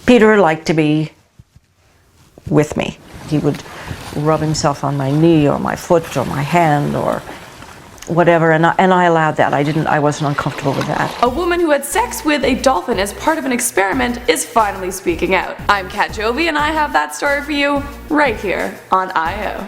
Peter liked to be with me. He would rub himself on my knee or my foot or my hand or whatever, and I allowed that. I wasn't uncomfortable with that. A woman who had sex with a dolphin as part of an experiment is finally speaking out. I'm Kat Jovi, and I have that story for you right here on IO.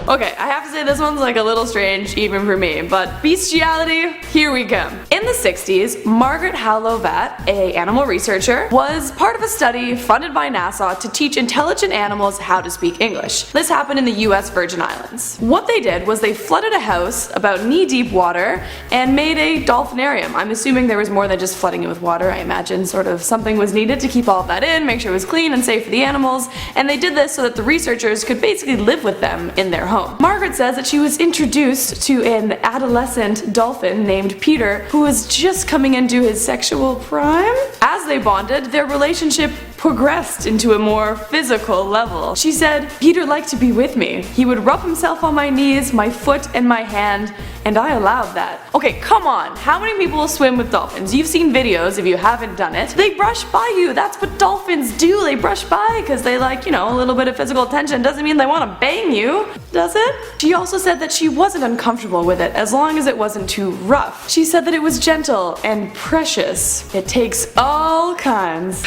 Okay, I have to say this one's like a little strange even for me, but bestiality, here we go. In the 60s, Margaret Hallovat, an animal researcher, was part of a study funded by NASA to teach intelligent animals how to speak English. This happened in the US Virgin Islands. What they did was they flooded a house about knee-deep water and made a dolphinarium. I'm assuming there was more than just flooding it with water. I imagine sort of something was needed to keep all of that in, make sure it was clean and safe for the animals, and they did this so that the researchers could basically live with them in their home. Margaret says that she was introduced to an adolescent dolphin named Peter who was just coming into his sexual prime. As they bonded, their relationship progressed into a more physical level. She said, "Peter liked to be with me. He would rub himself on my knees, my foot, and my hand, and I allowed that." Okay, come on. How many people swim with dolphins? You've seen videos if you haven't done it. They brush by you. That's what dolphins do. They brush by because they like, you know, a little bit of physical attention. Doesn't mean they want to bang you, does it? She also said that she wasn't uncomfortable with it as long as it wasn't too rough. She said that it was gentle and precious. It takes all kinds.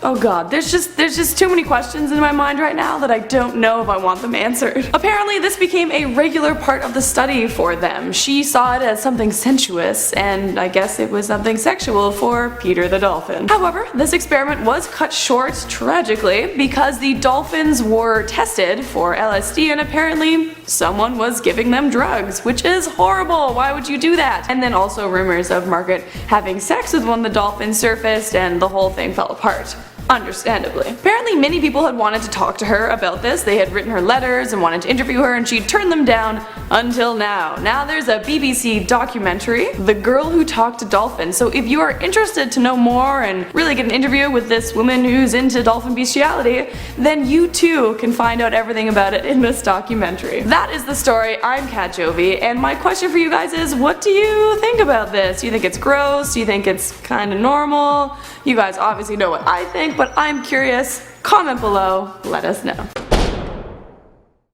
Oh god, there's just too many questions in my mind right now that I don't know if I want them answered. Apparently this became a regular part of the study for them. She saw it as something sensuous, and I guess it was something sexual for Peter the dolphin. However, this experiment was cut short, tragically, because the dolphins were tested for LSD and apparently someone was giving them drugs, which is horrible. Why would you do that? And then also rumors of Margaret having sex with one of the dolphins surfaced and the whole thing fell apart. Understandably. Apparently many people had wanted to talk to her about this. They had written her letters and wanted to interview her, and she'd turned them down until now. Now there's a BBC documentary, The Girl Who Talked to Dolphins. So if you are interested to know more and really get an interview with this woman who's into dolphin bestiality, then you too can find out everything about it in this documentary. That is the story. I'm Kat Jovi, and my question for you guys is, what do you think about this? Do you think it's gross? Do you think it's kind of normal? You guys obviously know what I think, but I'm curious. Comment below, let us know.